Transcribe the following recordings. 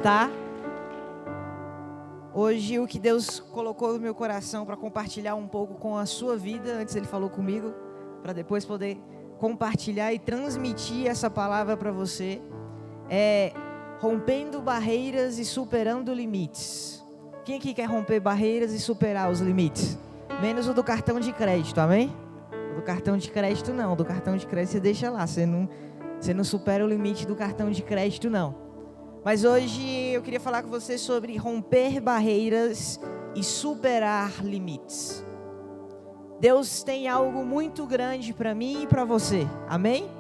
Tá? Hoje o que Deus colocou no meu coração para compartilhar um pouco com a sua vida, antes Ele falou comigo, para depois poder compartilhar e transmitir essa palavra para você, é rompendo barreiras e superando limites. Quem aqui quer romper barreiras e superar os limites? Menos o do cartão de crédito, amém? O do cartão de crédito não, o do cartão de crédito você deixa lá, você não supera o limite do cartão de crédito não. Mas hoje eu queria falar com você sobre romper barreiras e superar limites. Deus tem algo muito grande para mim e para você, amém?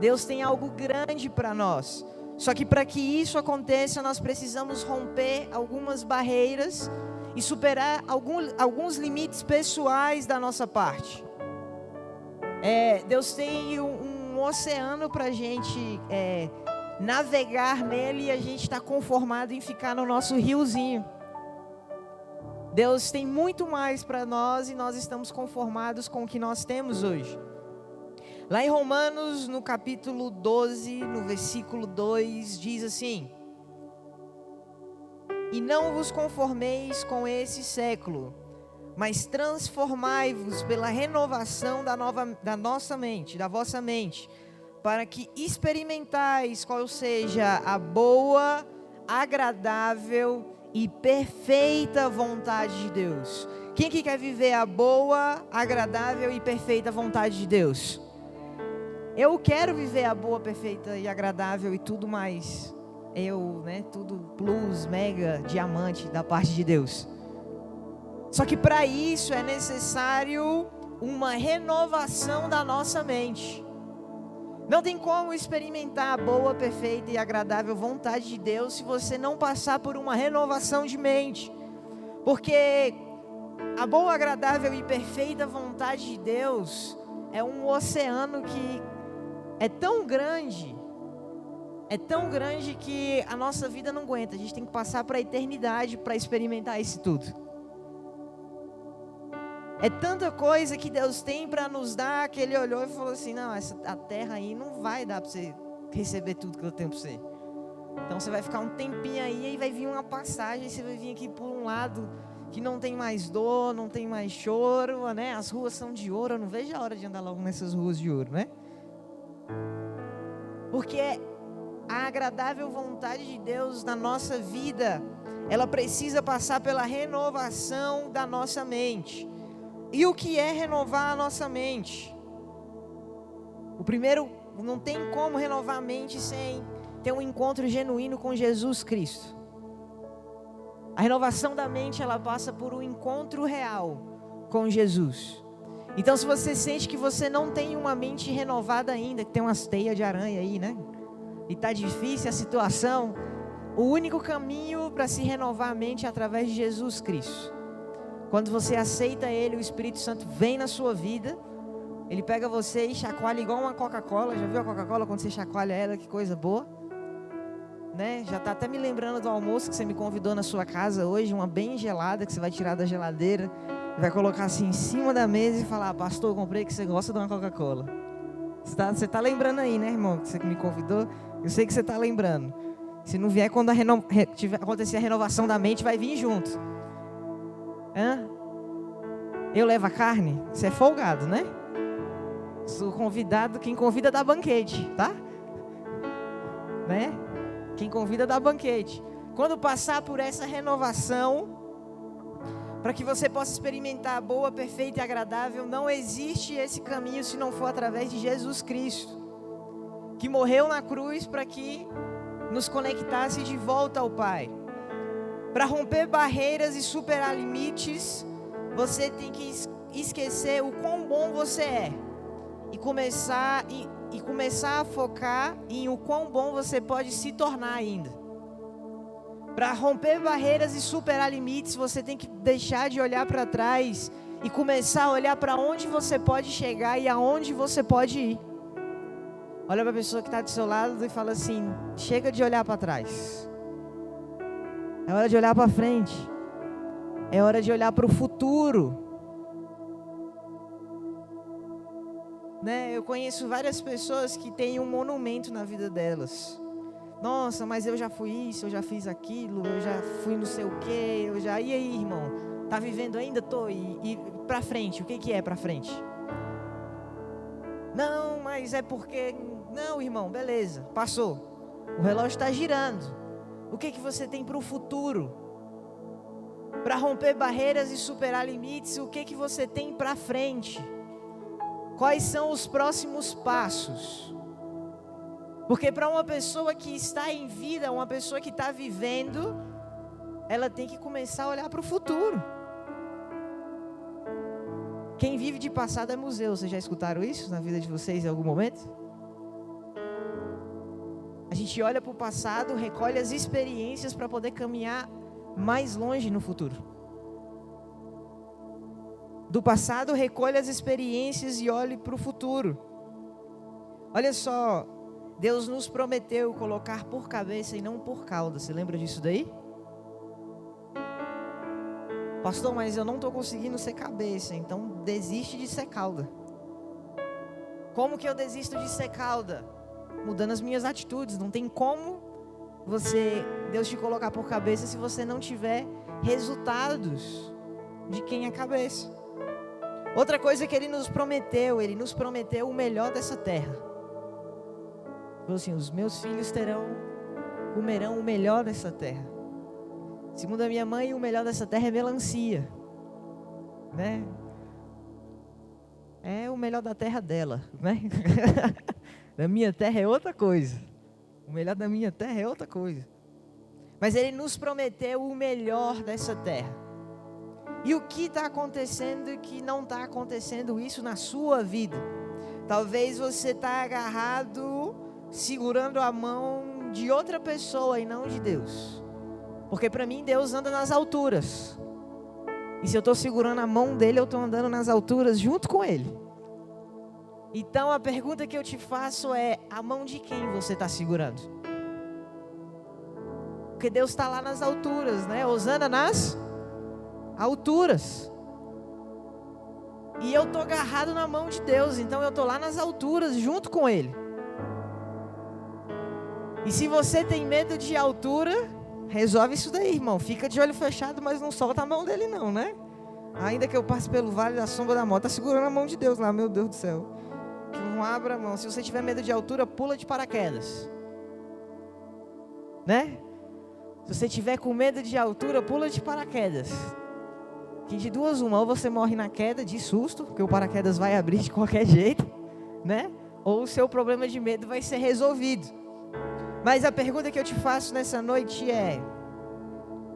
Deus tem algo grande para nós. Só que para que isso aconteça, nós precisamos romper algumas barreiras e superar alguns limites pessoais da nossa parte. Deus tem um oceano para a gente navegar nele, e a gente está conformado em ficar no nosso riozinho. Deus tem muito mais para nós e nós estamos conformados com o que nós temos hoje. Lá em Romanos, no capítulo 12, no versículo 2, diz assim: E não vos conformeis com esse século, mas transformai-vos pela renovação da vossa mente, para que experimentais qual seja a boa, agradável e perfeita vontade de Deus. Quem que quer viver a boa, agradável e perfeita vontade de Deus? Eu quero viver a boa, perfeita e agradável e tudo mais. Tudo plus, mega, diamante da parte de Deus. Só que para isso é necessário uma renovação da nossa mente. Não tem como experimentar a boa, perfeita e agradável vontade de Deus se você não passar por uma renovação de mente. Porque a boa, agradável e perfeita vontade de Deus é um oceano que é tão grande que a nossa vida não aguenta. A gente tem que passar para a eternidade para experimentar isso tudo. É tanta coisa que Deus tem para nos dar, que Ele olhou e falou assim: não, a terra aí não vai dar para você receber tudo que eu tenho para você. Então você vai ficar um tempinho aí, e vai vir uma passagem, você vai vir aqui por um lado que não tem mais dor, não tem mais choro, né? As ruas são de ouro, eu não vejo a hora de andar logo nessas ruas de ouro, né? Porque a agradável vontade de Deus na nossa vida, ela precisa passar pela renovação da nossa mente. E o que é renovar a nossa mente? O primeiro, não tem como renovar a mente sem ter um encontro genuíno com Jesus Cristo. A renovação da mente, ela passa por um encontro real com Jesus. Então, se você sente que você não tem uma mente renovada ainda, que tem umas teias de aranha aí, né? E tá difícil a situação, o único caminho para se renovar a mente é através de Jesus Cristo. Quando você aceita Ele, o Espírito Santo vem na sua vida. Ele pega você e chacoalha igual uma Coca-Cola. Já viu a Coca-Cola quando você chacoalha ela? Que coisa boa, né? Já está até me lembrando do almoço que você me convidou na sua casa hoje. Uma bem gelada que você vai tirar da geladeira, vai colocar assim em cima da mesa e falar: pastor, eu comprei que você gosta de uma Coca-Cola. Você tá lembrando aí, né, irmão? Que você me convidou. Eu sei que você está lembrando. Se não vier quando acontecer a renovação da mente, vai vir junto. Eu levo a carne? Você é folgado, né? Sou convidado, quem convida dá banquete, tá? Né? Quem convida dá banquete. Quando passar por essa renovação, para que você possa experimentar a boa, perfeita e agradável, não existe esse caminho se não for através de Jesus Cristo, que morreu na cruz para que nos conectasse de volta ao Pai. Para romper barreiras e superar limites, você tem que esquecer o quão bom você é e começar a focar em o quão bom você pode se tornar ainda. Para romper barreiras e superar limites, você tem que deixar de olhar para trás e começar a olhar para onde você pode chegar e aonde você pode ir. Olha para a pessoa que está do seu lado e fala assim: chega de olhar para trás. É hora de olhar para frente. É hora de olhar para o futuro. né? Eu conheço várias pessoas que têm um monumento na vida delas. Nossa, mas eu já fui isso, eu já fiz aquilo, eu já fui não sei o quê, E aí, irmão? Tá vivendo ainda? Tô. E pra frente, o que é pra frente? Não, mas é porque... Não, irmão, beleza, passou. O relógio está girando. O que você tem para o futuro? Para romper barreiras e superar limites, o que você tem para frente? Quais são os próximos passos? Porque para uma pessoa que está em vida, uma pessoa que está vivendo, ela tem que começar a olhar para o futuro. Quem vive de passado é museu. Vocês já escutaram isso na vida de vocês em algum momento? A gente olha para o passado, recolhe as experiências para poder caminhar mais longe no futuro. Do passado, recolhe as experiências e olhe para o futuro. Olha só, Deus nos prometeu colocar por cabeça e não por cauda. Você lembra disso daí? Pastor, mas eu não estou conseguindo ser cabeça, então desiste de ser cauda. Como que eu desisto de ser cauda? Mudando as minhas atitudes. Não tem como Deus te colocar por cabeça se você não tiver resultados de quem é cabeça. Outra coisa que Ele nos prometeu o melhor dessa terra. Falou assim: os meus filhos comerão o melhor dessa terra. Segundo a minha mãe, o melhor dessa terra é melancia, né? É o melhor da terra dela, né? Da minha terra é outra coisa. O melhor da minha terra é outra coisa. Mas Ele nos prometeu o melhor dessa terra. E o que está acontecendo que não está acontecendo isso na sua vida? Talvez você está agarrado, segurando a mão de outra pessoa e não de Deus. Porque para mim Deus anda nas alturas. E se eu estou segurando a mão dele, eu estou andando nas alturas junto com Ele. Então a pergunta que eu te faço é: a mão de quem você está segurando? Porque Deus está lá nas alturas, né? Hosana nas alturas. E eu estou agarrado na mão de Deus, então eu estou lá nas alturas junto com Ele. E se você tem medo de altura, resolve isso daí, irmão. Fica de olho fechado, mas não solta a mão dele não, né? Ainda que eu passe pelo vale da sombra da morte, está segurando a mão de Deus lá, meu Deus do céu. Não abra a mão. Se você tiver medo de altura, pula de paraquedas, né? Se você tiver com medo de altura, pula de paraquedas. Que de duas uma, ou você morre na queda de susto, porque o paraquedas vai abrir de qualquer jeito, né? Ou o seu problema de medo vai ser resolvido. Mas a pergunta que eu te faço nessa noite é: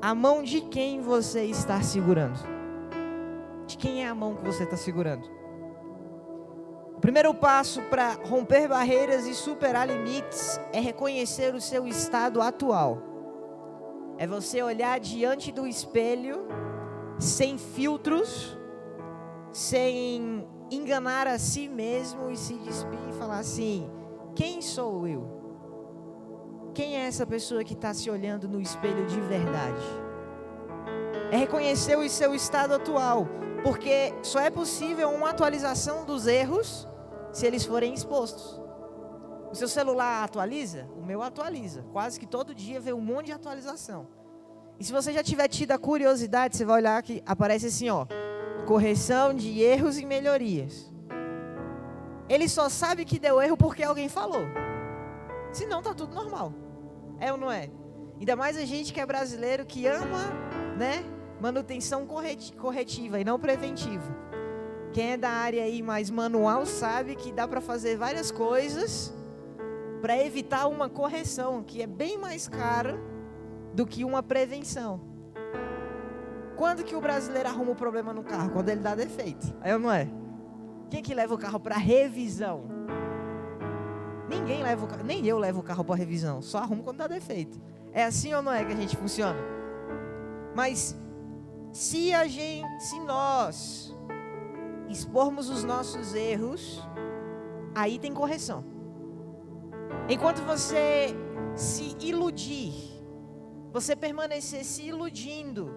a mão de quem você está segurando? De quem é a mão que você está segurando? O primeiro passo para romper barreiras e superar limites é reconhecer o seu estado atual. É você olhar diante do espelho, sem filtros, sem enganar a si mesmo e se despir e falar assim: quem sou eu? Quem é essa pessoa que está se olhando no espelho de verdade? É reconhecer o seu estado atual, porque só é possível uma atualização dos erros se eles forem expostos. O seu celular atualiza? O meu atualiza. Quase que todo dia vem um monte de atualização. E se você já tiver tido a curiosidade, você vai olhar que aparece assim, ó: correção de erros e melhorias. Ele só sabe que deu erro porque alguém falou. Senão tá tudo normal. É ou não é? Ainda mais a gente que é brasileiro, que ama, né, manutenção corretiva e não preventiva. Quem é da área aí mais manual sabe que dá para fazer várias coisas para evitar uma correção, que é bem mais cara do que uma prevenção. Quando que o brasileiro arruma o problema no carro? Quando ele dá defeito. É ou não é? Quem que leva o carro para revisão? Ninguém leva o carro, nem eu levo o carro para revisão. Só arrumo quando dá defeito. É assim ou não é que a gente funciona? Mas se nós expormos os nossos erros, aí tem correção. Enquanto você se iludir, você permanecer se iludindo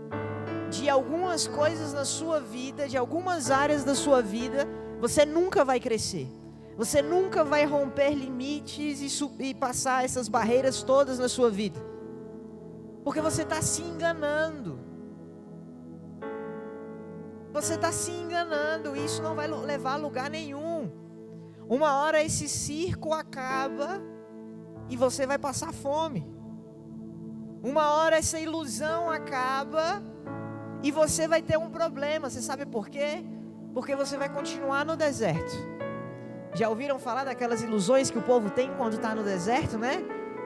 de algumas coisas na sua vida, de algumas áreas da sua vida, você nunca vai crescer. Você nunca vai romper limites e passar essas barreiras todas na sua vida. Porque você está se enganando. Você está se enganando. Isso não vai levar a lugar nenhum. Uma hora esse circo acaba e você vai passar fome. Uma hora essa ilusão acaba e você vai ter um problema. Você sabe por quê? Porque você vai continuar no deserto. Já ouviram falar daquelas ilusões que o povo tem quando está no deserto, né?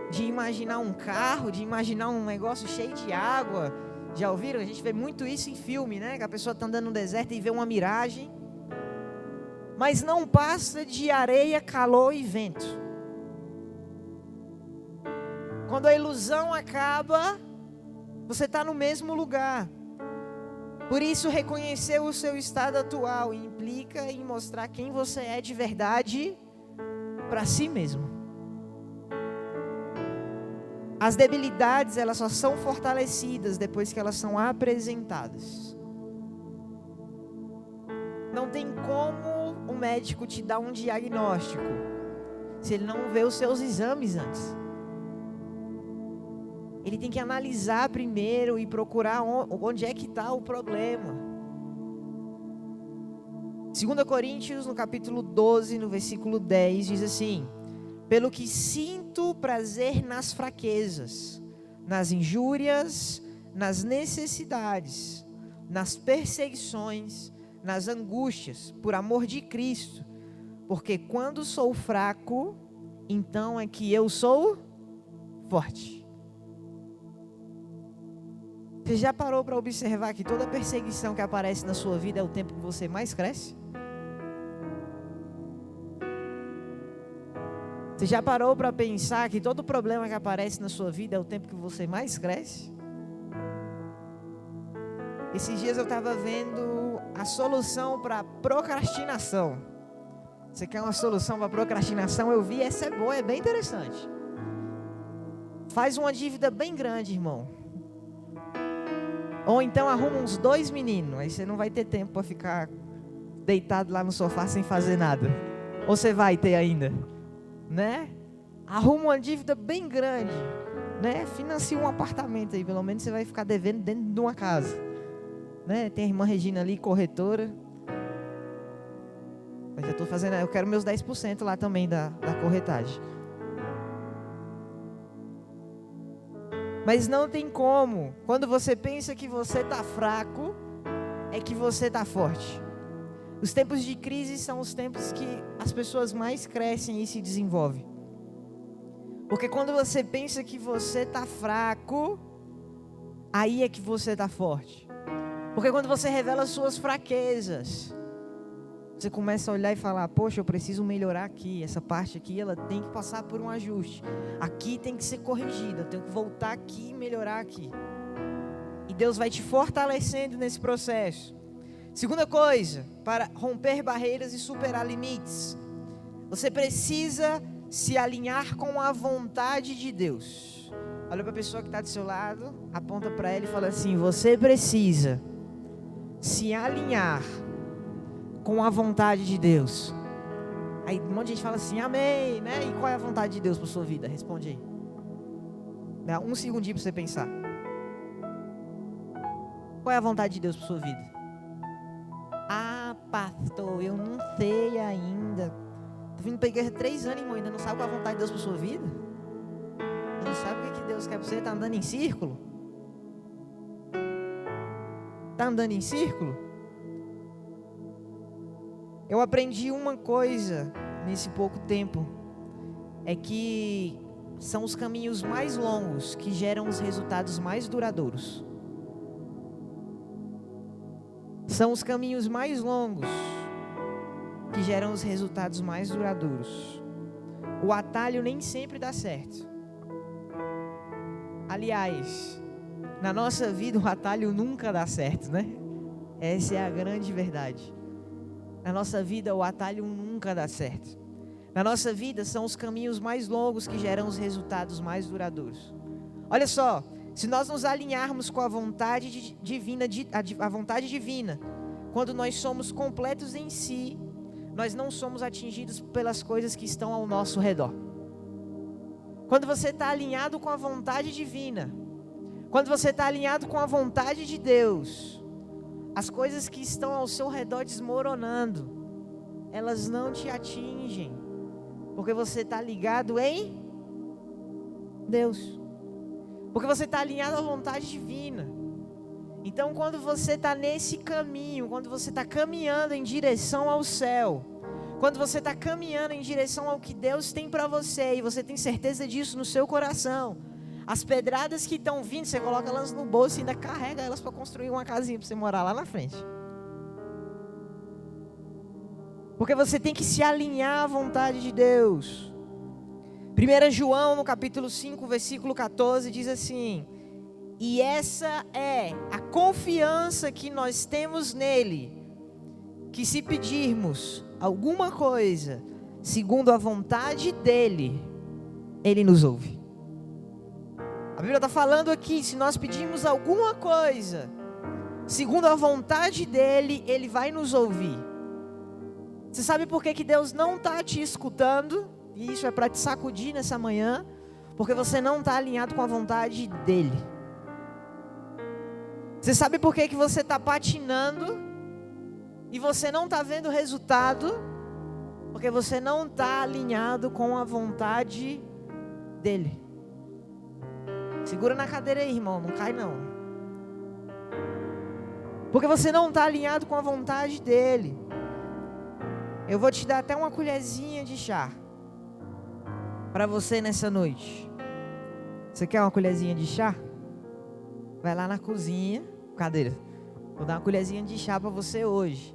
De imaginar um carro, de imaginar um negócio cheio de água. Já ouviram? A gente vê muito isso em filme, né? Que a pessoa está andando no deserto e vê uma miragem. Mas não passa de areia, calor e vento. Quando a ilusão acaba, você está no mesmo lugar. Por isso, reconhecer o seu estado atual implica em mostrar quem você é de verdade para si mesmo. As debilidades, elas só são fortalecidas depois que elas são apresentadas. Não tem como o médico te dar um diagnóstico se ele não vê os seus exames antes. Ele tem que analisar primeiro e procurar onde é que está o problema. 2 Coríntios, no capítulo 12, no versículo 10, diz assim: pelo que sinto prazer nas fraquezas, nas injúrias, nas necessidades, nas perseguições, nas angústias, por amor de Cristo. Porque quando sou fraco, então é que eu sou forte. Você já parou para observar que toda perseguição que aparece na sua vida é o tempo que você mais cresce? Você já parou para pensar que todo problema que aparece na sua vida é o tempo que você mais cresce? Esses dias eu estava vendo a solução para procrastinação. Você quer uma solução para procrastinação? Eu vi, essa é boa, é bem interessante. Faz uma dívida bem grande, irmão. Ou então arruma uns 2 meninos, aí você não vai ter tempo para ficar deitado lá no sofá sem fazer nada. Ou você vai ter ainda, né? Arruma uma dívida bem grande, né? Financia um apartamento aí, pelo menos você vai ficar devendo dentro de uma casa, né? Tem a irmã Regina ali, corretora. Mas eu tô fazendo, eu quero meus 10% lá também da corretagem. Mas não tem como. Quando você pensa que você está fraco, é que você está forte. Os tempos de crise são os tempos que as pessoas mais crescem e se desenvolvem. Porque quando você pensa que você está fraco, aí é que você está forte. Porque quando você revela as suas fraquezas, você começa a olhar e falar: poxa, eu preciso melhorar aqui, essa parte aqui ela tem que passar por um ajuste, aqui tem que ser corrigida, eu tenho que voltar aqui e melhorar aqui. E Deus vai te fortalecendo nesse processo. Segunda coisa, para romper barreiras e superar limites, você precisa se alinhar com a vontade de Deus. Olha para a pessoa que está do seu lado, aponta para ela e fala assim: você precisa se alinhar com a vontade de Deus. Aí um monte de gente fala assim: amém, né? E qual é a vontade de Deus para sua vida? Responde aí. Dá um segundinho para você pensar. Qual é a vontade de Deus para sua vida? Ah, pastor, eu não sei ainda. Tô vindo para a igreja 3 anos, irmão, ainda não sabe qual é a vontade de Deus para sua vida? Não sabe o que Deus quer para você? Tá andando em círculo? Tá andando em círculo? Eu aprendi uma coisa nesse pouco tempo, é que são os caminhos mais longos que geram os resultados mais duradouros. São os caminhos mais longos que geram os resultados mais duradouros. O atalho nem sempre dá certo. Aliás, na nossa vida o atalho nunca dá certo, né? Essa é a grande verdade. Na nossa vida o atalho nunca dá certo. Na nossa vida são os caminhos mais longos que geram os resultados mais duradouros. Olha só, se nós nos alinharmos com a vontade divina, quando nós somos completos em si, nós não somos atingidos pelas coisas que estão ao nosso redor. Quando você está alinhado com a vontade divina, quando você está alinhado com a vontade de Deus, as coisas que estão ao seu redor desmoronando, elas não te atingem, porque você está ligado em Deus, porque você está alinhado à vontade divina. Então, quando você está nesse caminho, quando você está caminhando em direção ao céu, quando você está caminhando em direção ao que Deus tem para você, e você tem certeza disso no seu coração, as pedradas que estão vindo, você coloca elas no bolso e ainda carrega elas para construir uma casinha para você morar lá na frente. Porque você tem que se alinhar à vontade de Deus. 1 João, no capítulo 5, versículo 14, diz assim: e essa é a confiança que nós temos nele, que se pedirmos alguma coisa segundo a vontade dele, ele nos ouve. A Bíblia está falando aqui, se nós pedirmos alguma coisa segundo a vontade dele, ele vai nos ouvir. Você sabe por que Deus não está te escutando? E isso é para te sacudir nessa manhã, porque você não está alinhado com a vontade dele. Você sabe por que você está patinando e você não está vendo resultado? Porque você não está alinhado com a vontade dele. Segura na cadeira aí, irmão, não cai não. Porque você não está alinhado com a vontade dele. Eu vou te dar até uma colherzinha de chá para você nessa noite. Você quer uma colherzinha de chá? Vai lá na cozinha. Cadeira. Vou dar uma colherzinha de chá para você hoje.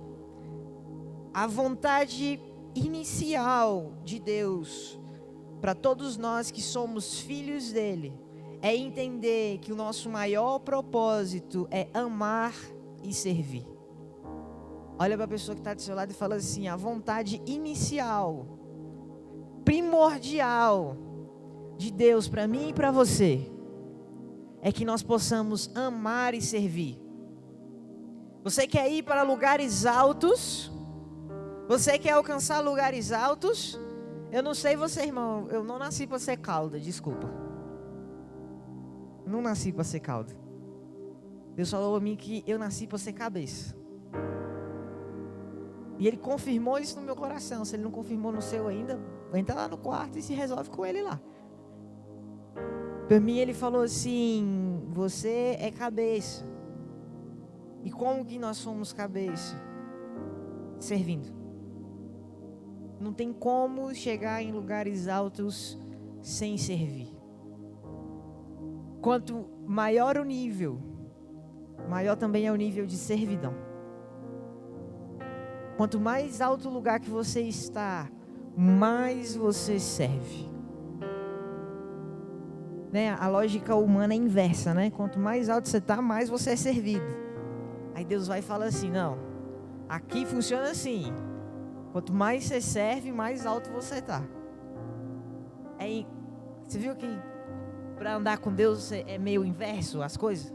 A vontade inicial de Deus para todos nós que somos filhos dele é entender que o nosso maior propósito é amar e servir. Olha para a pessoa que está do seu lado e fala assim: a vontade inicial, primordial de Deus para mim e para você é que nós possamos amar e servir. Você quer ir para lugares altos? Você quer alcançar lugares altos? Eu não sei você, irmão, eu não nasci para ser cauda, desculpa. Não nasci para ser cauda. Deus falou a mim que eu nasci para ser cabeça. E Ele confirmou isso no meu coração. Se Ele não confirmou no seu ainda, entra lá no quarto e se resolve com Ele lá. Para mim Ele falou assim: você é cabeça. E como que nós somos cabeça? Servindo. Não tem como chegar em lugares altos sem servir. Quanto maior o nível, maior também é o nível de servidão. Quanto mais alto o lugar que você está, mais você serve. Né? A lógica humana é inversa, né? Quanto mais alto você está, mais você é servido. Aí Deus vai e fala assim: não, aqui funciona assim. Quanto mais você serve, mais alto você está. Você viu que para andar com Deus é meio inverso as coisas?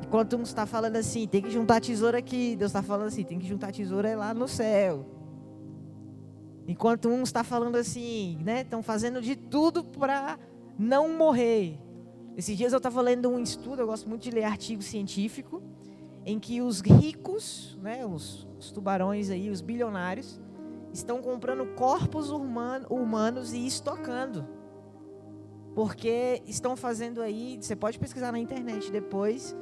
Enquanto um está falando assim, tem que juntar tesouro aqui, Deus está falando assim, tem que juntar tesouro lá no céu. Enquanto um está falando assim, né, estão fazendo de tudo para não morrer. Esses dias eu estava lendo um estudo, eu gosto muito de ler artigo científico, em que os ricos, né, os tubarões aí, os bilionários, estão comprando corpos humanos e estocando. Porque estão fazendo aí, você pode pesquisar na internet depois,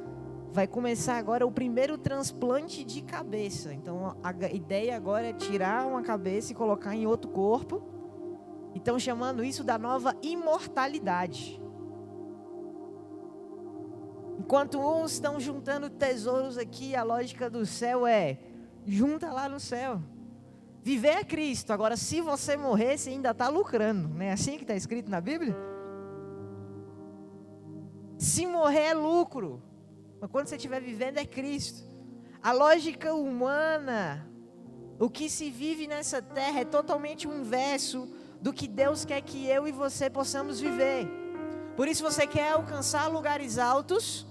vai começar agora o primeiro transplante de cabeça. Então a ideia agora é tirar uma cabeça e colocar em outro corpo. E estão chamando isso da nova imortalidade. Enquanto uns estão juntando tesouros aqui, a lógica do céu é: junta lá no céu. Viver é Cristo. Agora, se você morrer, você ainda está lucrando. Não é assim que está escrito na Bíblia? Se morrer é lucro. Mas quando você estiver vivendo é Cristo. A lógica humana, o que se vive nessa terra é totalmente o inverso do que Deus quer que eu e você possamos viver. Por isso, você quer alcançar lugares altos,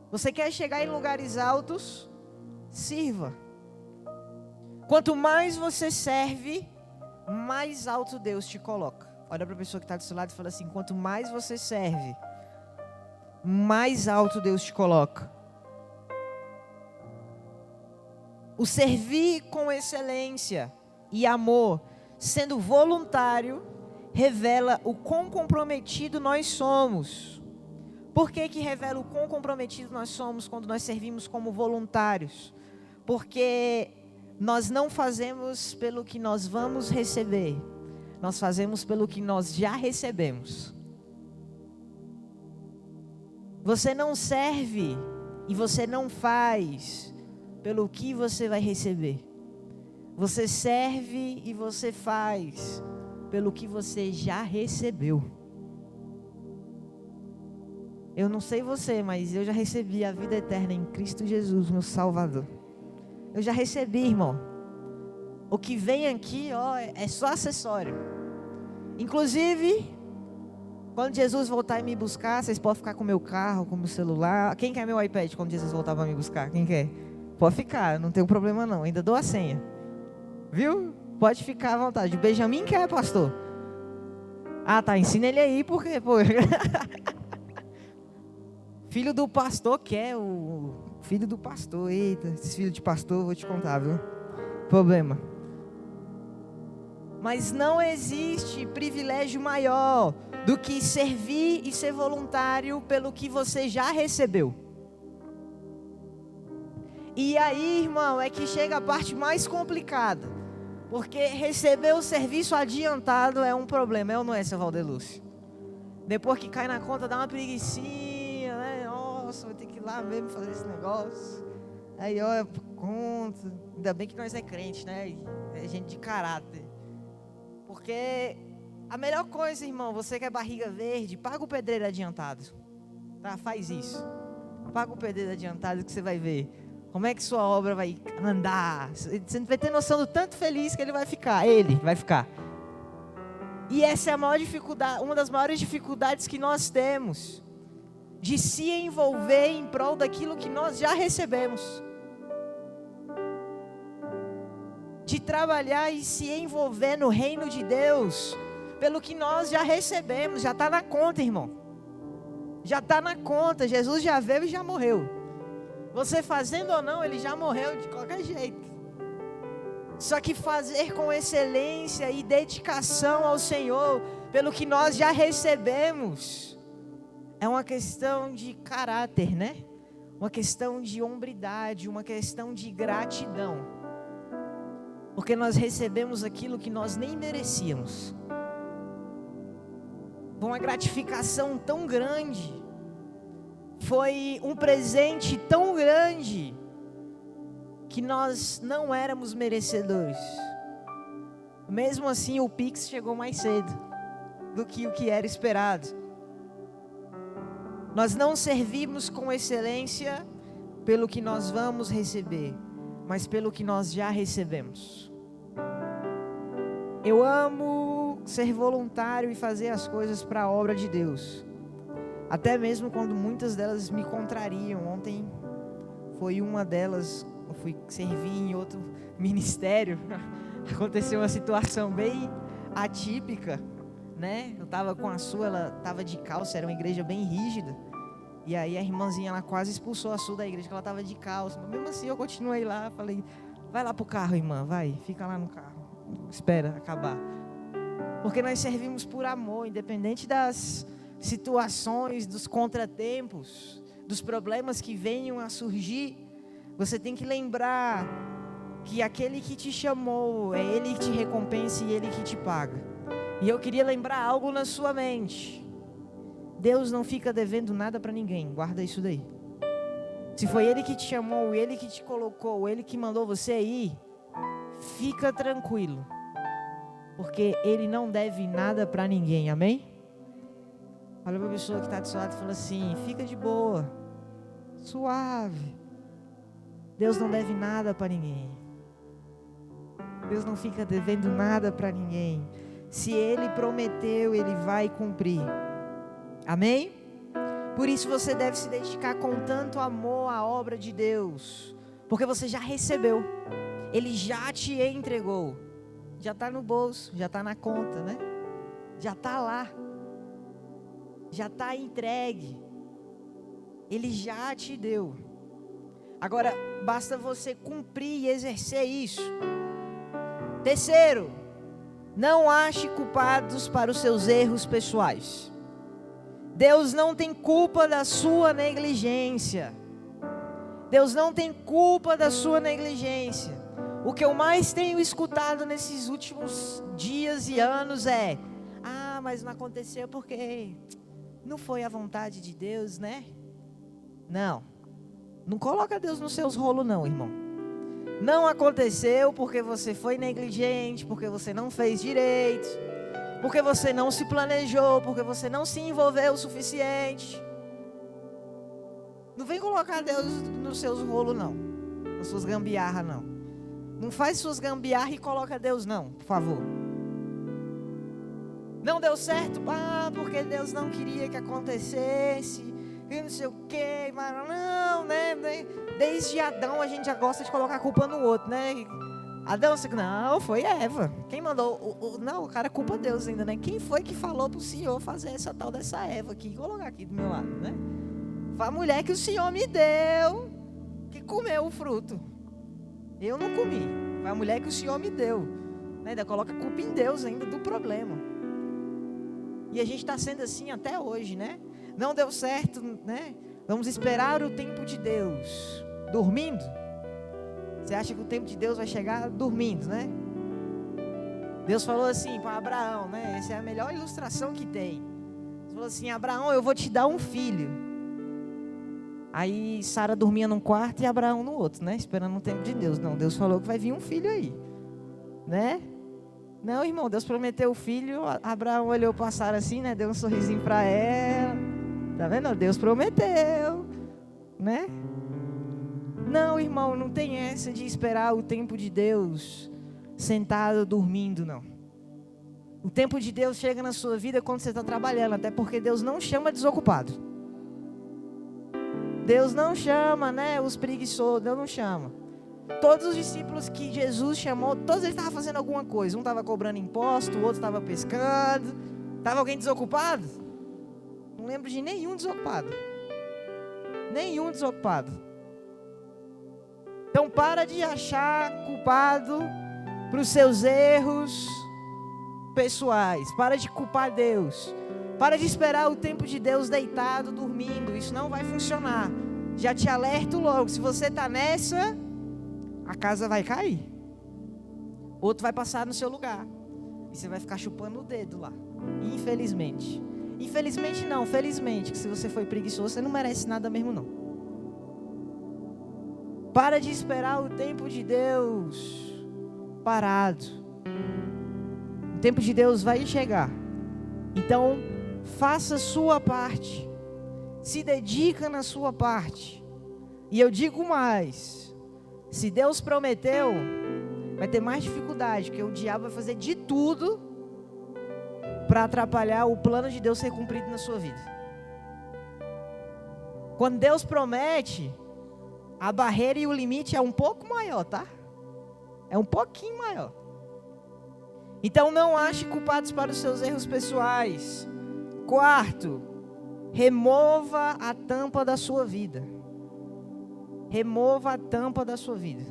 você quer chegar em lugares altos, sirva. Quanto mais você serve, mais alto Deus te coloca. Olha para a pessoa que está do seu lado e fala assim: quanto mais você serve, mais alto Deus te coloca. O servir com excelência e amor, sendo voluntário, revela o quão comprometido nós somos. Por que revela o quão comprometido nós somos quando nós servimos como voluntários? Porque nós não fazemos pelo que nós vamos receber, nós fazemos pelo que nós já recebemos. Você não serve e você não faz pelo que você vai receber. Você serve e você faz pelo que você já recebeu. Eu não sei você, mas eu já recebi a vida eterna em Cristo Jesus, meu Salvador. Eu já recebi, irmão. O que vem aqui, ó, é só acessório. Inclusive, quando Jesus voltar e me buscar, vocês podem ficar com o meu carro, com o meu celular. Quem quer meu iPad quando Jesus voltar para me buscar? Quem quer? Pode ficar, não tem problema não. Ainda dou a senha. Viu? Pode ficar à vontade. O Benjamin quer, pastor? Ah, tá. Ensina ele aí, porque, pô. Filho do pastor quer, o filho do pastor. Eita, esse filho de pastor, vou te contar, viu? Problema. Mas não existe privilégio maior do que servir e ser voluntário pelo que você já recebeu. E aí, irmão, é que chega a parte mais complicada. Porque receber o serviço adiantado é um problema, é ou não é, seu Valdelúcio? Depois que cai na conta, dá uma preguicinha, né? Nossa, vou ter que ir lá mesmo fazer esse negócio. Aí olha por conta. Ainda bem que nós é crente, né? É gente de caráter. Porque a melhor coisa, irmão, você que é barriga verde, paga o pedreiro adiantado. Tá? Faz isso. Paga o pedreiro adiantado que você vai ver como é que sua obra vai andar. Você não vai ter noção do tanto feliz que ele vai ficar. Ele vai ficar. E essa é a maior dificuldade, uma das maiores dificuldades que nós temos, de se envolver em prol daquilo que nós já recebemos. De trabalhar e se envolver no reino de Deus, pelo que nós já recebemos, já está na conta, irmão. Já está na conta, Jesus já veio e já morreu. Você fazendo ou não, ele já morreu de qualquer jeito. Só que fazer com excelência e dedicação ao Senhor, pelo que nós já recebemos, é uma questão de caráter, né? Uma questão de hombridade, uma questão de gratidão. Porque nós recebemos aquilo que nós nem merecíamos. Foi uma gratificação tão grande. Foi um presente tão grande que nós não éramos merecedores. Mesmo assim, o Pix chegou mais cedo do que o que era esperado. Nós não servimos com excelência pelo que nós vamos receber, mas pelo que nós já recebemos. Eu amo ser voluntário e fazer as coisas para a obra de Deus. Até mesmo quando muitas delas me contrariam. Ontem foi uma delas, eu fui servir em outro ministério. Aconteceu uma situação bem atípica, né? Eu estava com a Su, ela estava de calça, era uma igreja bem rígida. E aí a irmãzinha, ela quase expulsou a Su da igreja, que ela estava de calça. Mas mesmo assim eu continuei lá, falei, vai lá pro carro, irmã, vai, fica lá no carro. Espera acabar. Porque nós servimos por amor, independente das situações, dos contratempos, dos problemas que venham a surgir. Você tem que lembrar que aquele que te chamou, é Ele que te recompensa e Ele que te paga. E eu queria lembrar algo na sua mente. Deus não fica devendo nada para ninguém, guarda isso daí. Se foi Ele que te chamou, Ele que te colocou, Ele que mandou você ir, fica tranquilo, porque Ele não deve nada para ninguém, amém? Olha para a pessoa que está do seu lado e fala assim, fica de boa, suave. Deus não deve nada para ninguém. Deus não fica devendo nada para ninguém. Se Ele prometeu, Ele vai cumprir. Amém? Por isso você deve se dedicar com tanto amor à obra de Deus, porque você já recebeu. Ele já te entregou. Já está no bolso, já está na conta, né? Já está lá. Já está entregue. Ele já te deu. Agora, basta você cumprir e exercer isso. Terceiro, não ache culpados para os seus erros pessoais. Deus não tem culpa da sua negligência. Deus não tem culpa da sua negligência. O que eu mais tenho escutado nesses últimos dias e anos é: mas não aconteceu porque não foi a vontade de Deus, né? Não coloca Deus nos seus rolos não, irmão. Não aconteceu porque você foi negligente, porque você não fez direito, porque você não se planejou, porque você não se envolveu o suficiente. Não vem colocar Deus nos seus rolos não, nas suas gambiarras não. Não faz suas gambiarras e coloca Deus não, por favor. Não deu certo, porque Deus não queria que acontecesse, e não sei o que, mas não, né? Desde Adão a gente já gosta de colocar a culpa no outro, né? Adão, não, foi Eva. Quem mandou? Não, o cara culpa Deus ainda, né? Quem foi que falou pro Senhor fazer essa tal dessa Eva aqui? Vou colocar aqui do meu lado, né? Foi a mulher que o Senhor me deu, que comeu o fruto. Eu não comi. Foi a mulher que o Senhor me deu. Né? Ainda coloca a culpa em Deus ainda do problema. E a gente está sendo assim até hoje, né? Não deu certo, né? Vamos esperar o tempo de Deus. Dormindo? Você acha que o tempo de Deus vai chegar dormindo, né? Deus falou assim para Abraão, né? Essa é a melhor ilustração que tem. Ele falou assim: Abraão, eu vou te dar um filho. Aí Sara dormia num quarto e Abraão no outro, né? Esperando o tempo de Deus. Não, Deus falou que vai vir um filho aí, né? Não, irmão, Deus prometeu o filho. Abraão olhou para Sara assim, né? Deu um sorrisinho para ela. Tá vendo? Deus prometeu, né? Não, irmão, não tem essa de esperar o tempo de Deus sentado dormindo, não. O tempo de Deus chega na sua vida quando você está trabalhando, até porque Deus não chama desocupado. Deus não chama, né, os preguiçosos, Deus não chama. Todos os discípulos que Jesus chamou, todos eles estavam fazendo alguma coisa. Um estava cobrando imposto, o outro estava pescando. Estava alguém desocupado? Não lembro de nenhum desocupado. Nenhum desocupado. Então para de achar culpado para os seus erros pessoais. Para de culpar Deus. Para de esperar o tempo de Deus deitado, dormindo. Isso não vai funcionar. Já te alerto logo. Se você está nessa, a casa vai cair. Outro vai passar no seu lugar. E você vai ficar chupando o dedo lá. Infelizmente. Infelizmente não, felizmente. Que se você foi preguiçoso, você não merece nada mesmo não. Para de esperar o tempo de Deus parado. O tempo de Deus vai chegar. Então, faça a sua parte. Se dedica na sua parte. E eu digo mais. Se Deus prometeu, vai ter mais dificuldade. Porque o diabo vai fazer de tudo para atrapalhar o plano de Deus ser cumprido na sua vida. Quando Deus promete, a barreira e o limite é um pouco maior, tá? É um pouquinho maior. Então não ache culpados para os seus erros pessoais. Quarto, remova a tampa da sua vida. Remova a tampa da sua vida.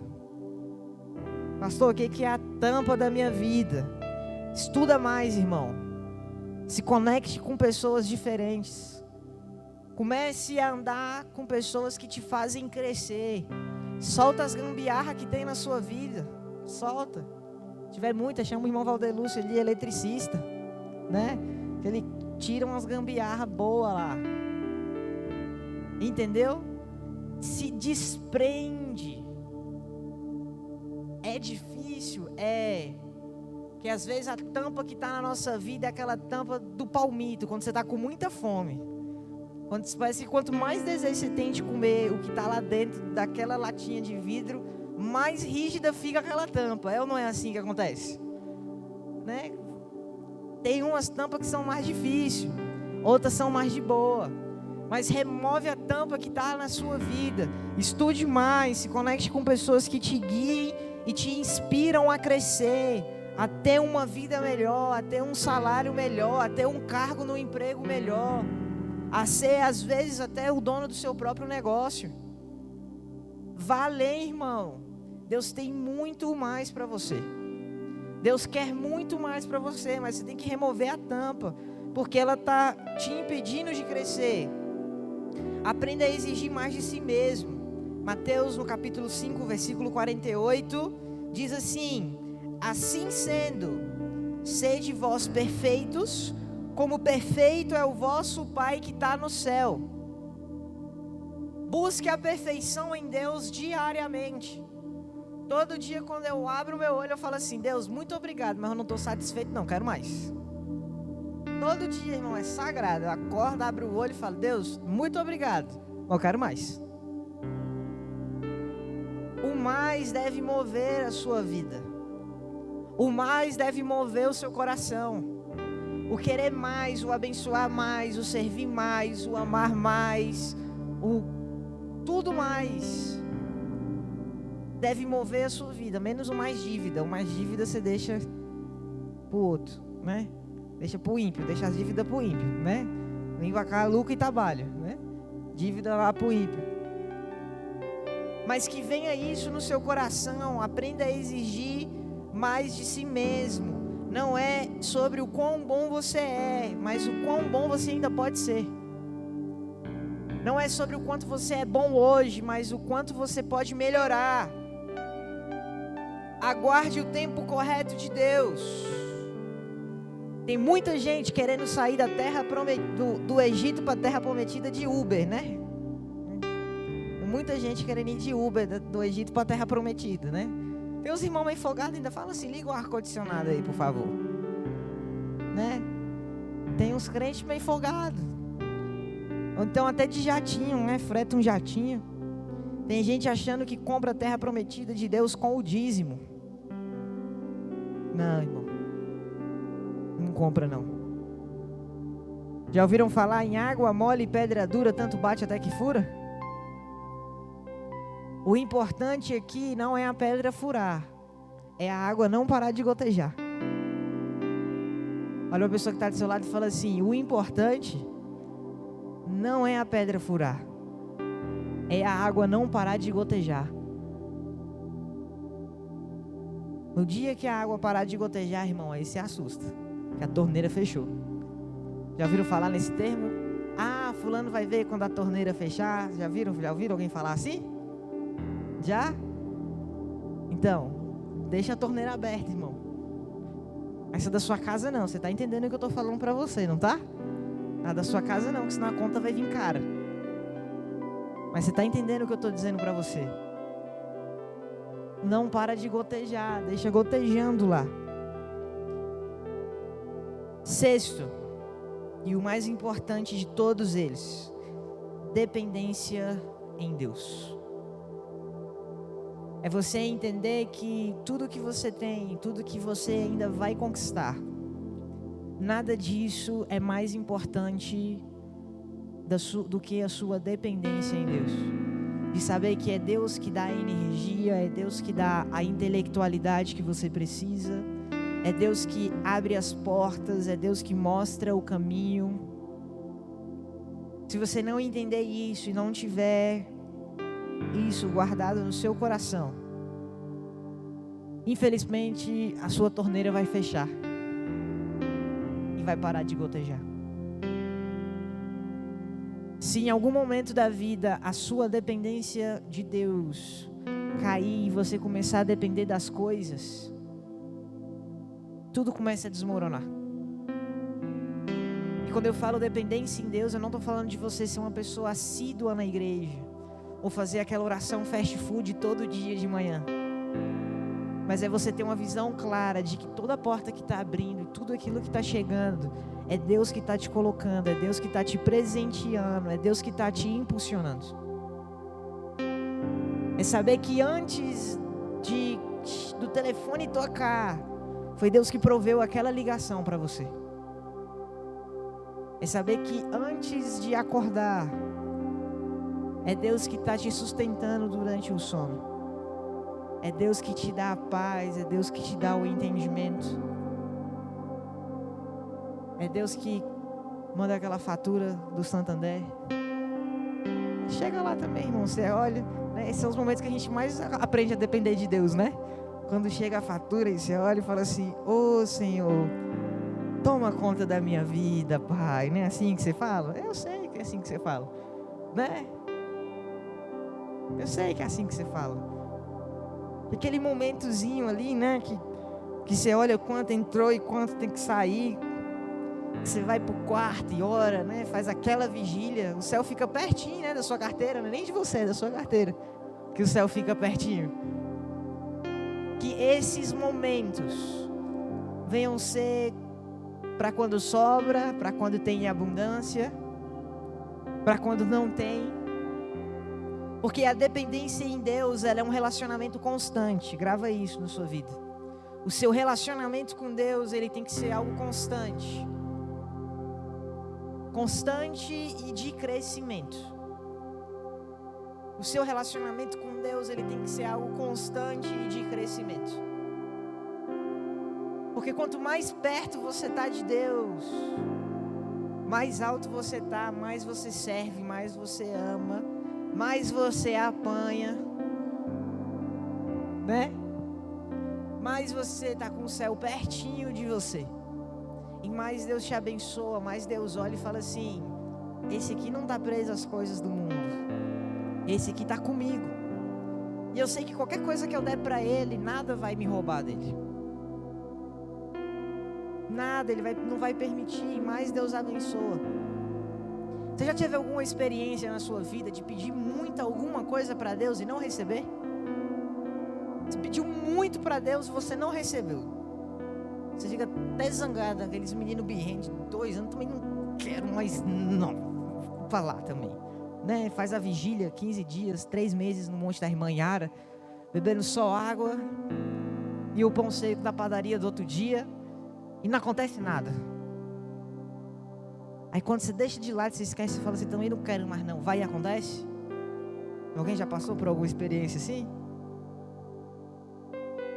Pastor, o que é a tampa da minha vida? Estuda mais, irmão. Se conecte com pessoas diferentes. Comece a andar com pessoas que te fazem crescer. Solta as gambiarras que tem na sua vida. Solta. Se tiver muita, chama o irmão Valdelúcio, ele é eletricista, né? Ele tira umas gambiarras boas lá. Entendeu? Se desprende. É difícil? É. Que às vezes a tampa que está na nossa vida é aquela tampa do palmito, quando você está com muita fome. Quando parece que quanto mais desejo você tem de comer o que está lá dentro daquela latinha de vidro, mais rígida fica aquela tampa. É ou não é assim que acontece? Né? Tem umas tampas que são mais difíceis, outras são mais de boa. Mas remove a tampa que está na sua vida. Estude mais, se conecte com pessoas que te guiem e te inspiram a crescer, a ter uma vida melhor, a ter um salário melhor, a ter um cargo no emprego melhor, a ser às vezes até o dono do seu próprio negócio. Vá além, irmão. Deus tem muito mais para você. Deus quer muito mais para você, mas você tem que remover a tampa, porque ela está te impedindo de crescer. Aprenda a exigir mais de si mesmo. Mateus, no capítulo 5, versículo 48, diz assim: assim sendo, sede vós perfeitos, como perfeito é o vosso Pai que está no céu. Busque a perfeição em Deus diariamente. Todo dia quando eu abro o meu olho eu falo assim: Deus, muito obrigado, mas eu não estou satisfeito não, quero mais. Todo dia, irmão, é sagrado. Eu acordo, abro o olho e falo: Deus, muito obrigado, mas eu quero mais. O mais deve mover a sua vida. O mais deve mover o seu coração. O querer mais, o abençoar mais, o servir mais, o amar mais, o tudo mais deve mover a sua vida, menos o mais dívida. O mais dívida você deixa pro outro, né? Deixa pro ímpio, deixa as dívidas pro ímpio, né? Vem pra cá, lucro e trabalho, né? Dívida lá pro ímpio. Mas que venha isso no seu coração. Aprenda a exigir mais de si mesmo. Não é sobre o quão bom você é, mas o quão bom você ainda pode ser. Não é sobre o quanto você é bom hoje, mas o quanto você pode melhorar. Aguarde o tempo correto de Deus. Tem muita gente querendo sair da terra do Egito para a terra prometida de Uber, né? Muita gente querendo ir de Uber do Egito para a terra prometida, né? Tem uns irmãos meio folgados, ainda falam assim: liga o ar-condicionado aí, por favor, né? Tem uns crentes meio folgados, ou então até de jatinho, né? Freta um jatinho. Tem gente achando que compra a terra prometida de Deus com o dízimo. Não, irmão, não compra não. Já ouviram falar em água mole e pedra dura, tanto bate até que fura? O importante aqui não é a pedra furar, é a água não parar de gotejar. Olha a pessoa que está do seu lado e fala assim: o importante não é a pedra furar, é a água não parar de gotejar. No dia que a água parar de gotejar, irmão, aí se assusta, que a torneira fechou. Já ouviram falar nesse termo? Ah, fulano vai ver quando a torneira fechar. Já ouviram alguém falar assim? Já? Então, deixa a torneira aberta, irmão. Essa da sua casa não, você está entendendo o que eu estou falando para você, não tá? A da sua casa não, que senão a conta vai vir cara. Mas você está entendendo o que eu estou dizendo para você? Não para de gotejar, deixa gotejando lá. Sexto, e o mais importante de todos eles: dependência em Deus. É você entender que tudo que você tem, tudo que você ainda vai conquistar, nada disso é mais importante do que a sua dependência em Deus. De saber que é Deus que dá a energia, é Deus que dá a intelectualidade que você precisa, é Deus que abre as portas, é Deus que mostra o caminho. Se você não entender isso e não tiver isso guardado no seu coração, infelizmente a sua torneira vai fechar e vai parar de gotejar. Se em algum momento da vida a sua dependência de Deus cair e você começar a depender das coisas, tudo começa a desmoronar. E quando eu falo dependência em Deus, eu não estou falando de você ser uma pessoa assídua na igreja ou fazer aquela oração fast food todo dia de manhã. Mas é você ter uma visão clara de que toda porta que está abrindo, tudo aquilo que está chegando, é Deus que está te colocando, é Deus que está te presenteando, é Deus que está te impulsionando. É saber que antes do telefone tocar, foi Deus que proveu aquela ligação para você. É saber que antes de acordar, é Deus que está te sustentando durante o sono. É Deus que te dá a paz, é Deus que te dá o entendimento. É Deus que manda aquela fatura do Santander. Chega lá também, irmão, você olha, né? Esses são os momentos que a gente mais aprende a depender de Deus, né? Quando chega a fatura e você olha e fala assim: ô Senhor, toma conta da minha vida, Pai. Não é assim que você fala? Eu sei que é assim que você fala, né? Eu sei que é assim que você fala. Aquele momentozinho ali, né? Que você olha quanto entrou e quanto tem que sair. Você vai pro quarto e ora, né? Faz aquela vigília. O céu fica pertinho, né? Da sua carteira, não é nem de você, é da sua carteira. Que o céu fica pertinho. Que esses momentos venham ser para quando sobra, para quando tem abundância, para quando não tem. Porque a dependência em Deus, ela é um relacionamento constante. Grava isso na sua vida. O seu relacionamento com Deus, ele tem que ser algo constante. Constante e de crescimento. O seu relacionamento com Deus, ele tem que ser algo constante e de crescimento. Porque quanto mais perto você está de Deus, mais alto você está, mais você serve, mais você ama, mais você apanha, né? Mais você está com o céu pertinho de você. E mais Deus te abençoa, mais Deus olha e fala assim: esse aqui não está preso às coisas do mundo. Esse aqui está comigo. E eu sei que qualquer coisa que eu der para ele, nada vai me roubar dele. Nada, ele não vai permitir, mais Deus abençoa. Você já teve alguma experiência na sua vida de pedir alguma coisa para Deus e não receber? Você pediu muito para Deus e você não recebeu. Você fica até zangado, aqueles meninos birrentos de 2 anos, também não quero mais, não, vou falar também, né? Faz a vigília, 15 dias, 3 meses no Monte da Irmã Yara, bebendo só água, e o pão seco da padaria do outro dia, e não acontece nada. Aí quando você deixa de lado, você esquece, você fala assim: também não quero mais não, vai e acontece? Alguém já passou por alguma experiência assim?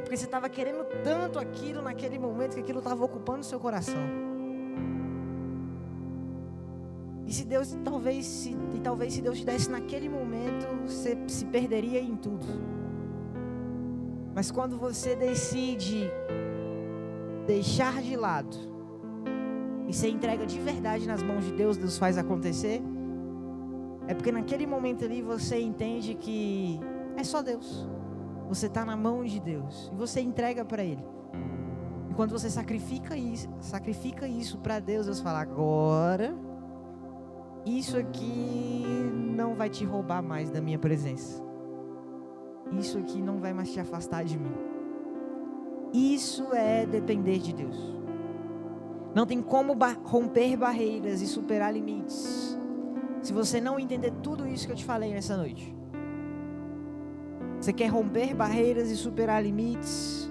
Porque você estava querendo tanto aquilo naquele momento, que aquilo estava ocupando o seu coração. E se Deus, talvez se Deus te desse naquele momento, você se perderia em tudo. Mas quando você decide deixar de lado e você entrega de verdade nas mãos de Deus, Deus faz acontecer. É porque naquele momento ali você entende que é só Deus. Você está na mão de Deus e você entrega para Ele. E quando você sacrifica isso para Deus, Deus fala: agora isso aqui não vai te roubar mais da minha presença. Isso aqui não vai mais te afastar de mim. Isso é depender de Deus. Não tem como romper barreiras e superar limites se você não entender tudo isso que eu te falei nessa noite. Você quer romper barreiras e superar limites?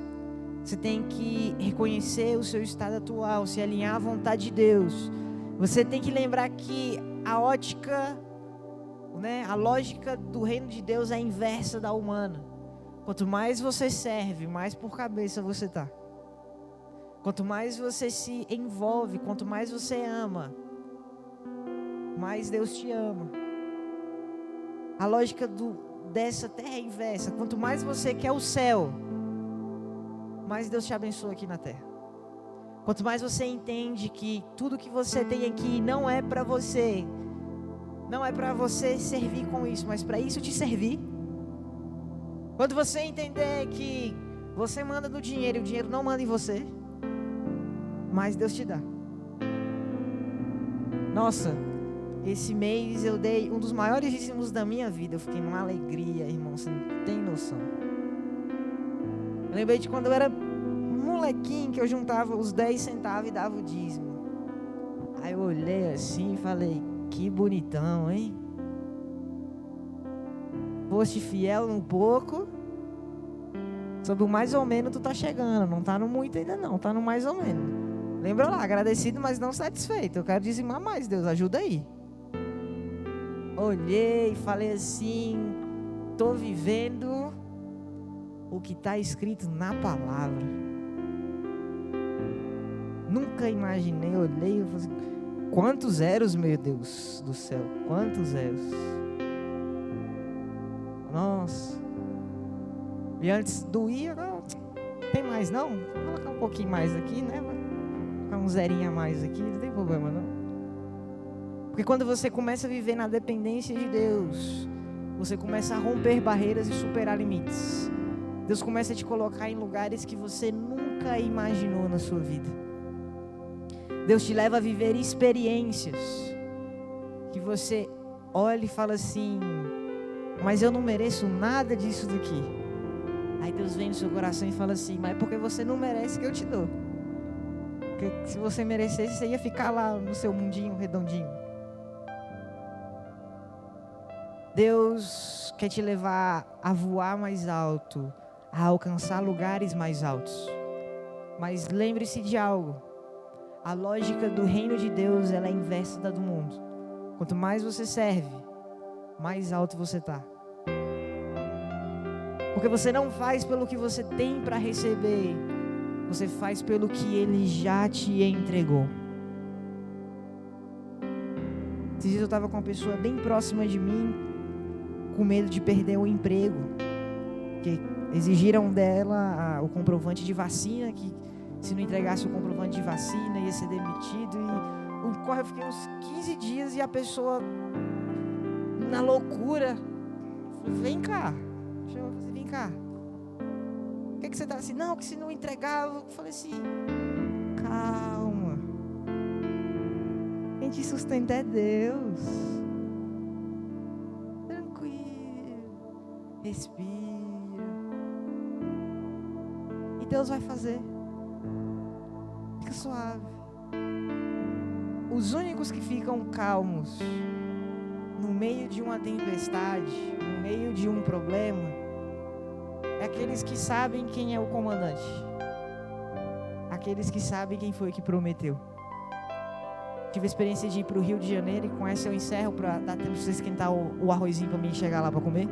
Você tem que reconhecer o seu estado atual, se alinhar à vontade de Deus. Você tem que lembrar que a ótica, né, a lógica do reino de Deus é a inversa da humana. Quanto mais você serve, mais por cabeça você está. Quanto mais você se envolve, quanto mais você ama, mais Deus te ama. A lógica dessa terra é inversa. Quanto mais você quer o céu, mais Deus te abençoa aqui na terra. Quanto mais você entende que tudo que você tem aqui não é para você, não é para você servir com isso, mas para isso te servir. Quando você entender que você manda no dinheiro e o dinheiro não manda em você, mais Deus te dá. Nossa, esse mês eu dei um dos maiores dízimos da minha vida. Eu fiquei numa alegria, irmão, você não tem noção. Eu lembrei de quando eu era molequinho, que eu juntava os 10 centavos e dava o dízimo. Aí eu olhei assim e falei: que bonitão, hein? Foste fiel num pouco, sobre o mais ou menos tu tá chegando. Não tá no muito ainda não, tá no mais ou menos. Lembra lá, agradecido, mas não satisfeito. Eu quero dizimar mais, Deus, ajuda aí. Olhei e falei assim: tô vivendo o que está escrito na palavra. Nunca imaginei, olhei e falei assim, quantos zeros, meu Deus do céu, quantos zeros. Nossa. E antes doía, não, tem mais não? Vou colocar um pouquinho mais aqui, né? Vou colocar um zerinho a mais aqui, não tem problema não. Porque quando você começa a viver na dependência de Deus, você começa a romper barreiras e superar limites. Deus começa a te colocar em lugares que você nunca imaginou na sua vida. Deus te leva a viver experiências que você olha e fala assim, mas eu não mereço nada disso daqui. Aí Deus vem no seu coração e fala assim, mas é porque você não merece que eu te dou. Porque se você merecesse, você ia ficar lá no seu mundinho redondinho. Deus quer te levar a voar mais alto, a alcançar lugares mais altos. Mas lembre-se de algo. A lógica do reino de Deus, ela é inversa da do mundo. Quanto mais você serve, mais alto você está. Porque você não faz pelo que você tem para receber, você faz pelo que Ele já te entregou. Esses dias eu estava com uma pessoa bem próxima de mim, com medo de perder o emprego, que exigiram dela o comprovante de vacina, que se não entregasse o comprovante de vacina ia ser demitido. E eu fiquei uns 15 dias e a pessoa na loucura, vem cá, vem cá, o que você está assim? Não, que se não entregar, eu falei assim, calma, quem te sustenta é Deus, tranquilo, respira, e Deus vai fazer, fica suave. Os únicos que ficam calmos no meio de uma tempestade, no meio de um problema, é aqueles que sabem quem é o comandante, aqueles que sabem quem foi que prometeu. Tive a experiência de ir para o Rio de Janeiro, e com essa eu encerro para dar tempo de você esquentar o arrozinho para mim chegar lá para comer.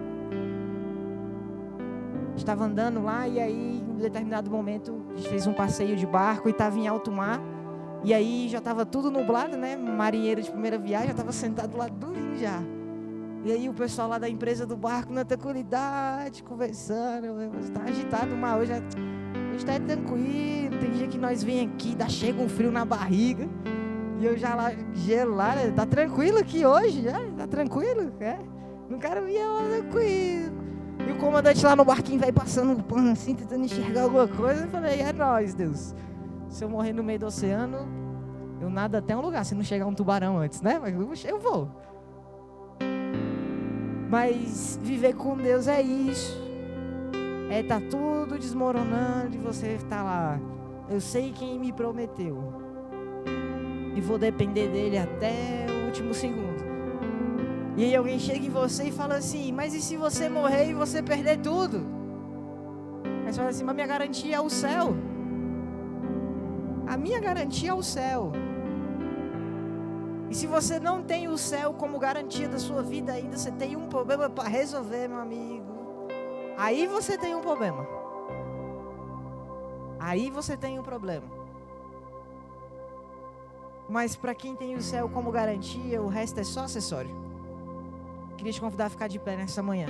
Estava andando lá e aí, em um determinado momento, a gente fez um passeio de barco e estava em alto mar. E aí já estava tudo nublado, né? Marinheiro de primeira viagem, já estava sentado lá durinho já. E aí o pessoal lá da empresa do barco, na tranquilidade, conversando. Está agitado, mas hoje está tranquilo. Tem dia que nós vem aqui, chega um frio na barriga. E eu já lá, gelo lá, né? Tá tranquilo aqui hoje, já? Tá tranquilo? É? Não quero vir lá tranquilo. E o comandante lá no barquinho vai passando o pano assim, tentando enxergar alguma coisa. Eu falei, é nóis, Deus. Se eu morrer no meio do oceano, eu nado até um lugar, se não chegar um tubarão antes, né? Mas eu vou. Mas viver com Deus é isso. É tá tudo desmoronando e você tá lá. Eu sei quem me prometeu. E vou depender dele até o último segundo. E aí alguém chega em você e fala assim, mas e se você morrer e você perder tudo? Aí você fala assim, mas minha garantia é o céu. A minha garantia é o céu. E se você não tem o céu como garantia da sua vida ainda, você tem um problema para resolver, meu amigo. Aí você tem um problema. Aí você tem um problema. Mas para quem tem o céu como garantia, o resto é só acessório. Queria te convidar a ficar de pé nessa manhã.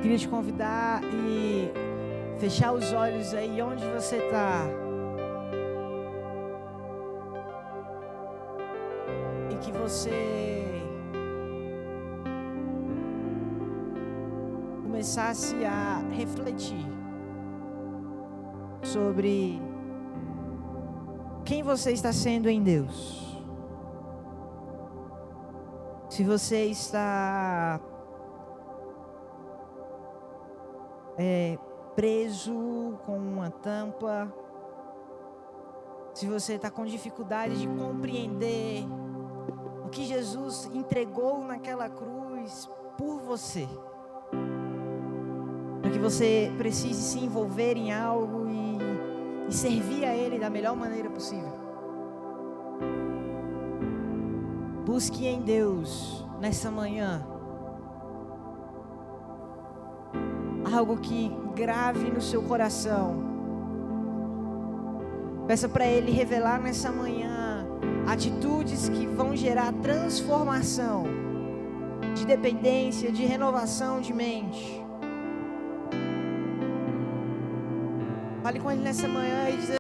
Queria te convidar e fechar os olhos aí onde você está. E que você começasse a refletir sobre quem você está sendo em Deus. Se você está preso com uma tampa, se você está com dificuldade de compreender o que Jesus entregou naquela cruz por você, para que você precise se envolver em algo e e servir a Ele da melhor maneira possível. Busque em Deus nessa manhã algo que grave no seu coração. Peça para Ele revelar nessa manhã atitudes que vão gerar transformação, de dependência, de renovação de mente. Fale com Ele nessa manhã e diz: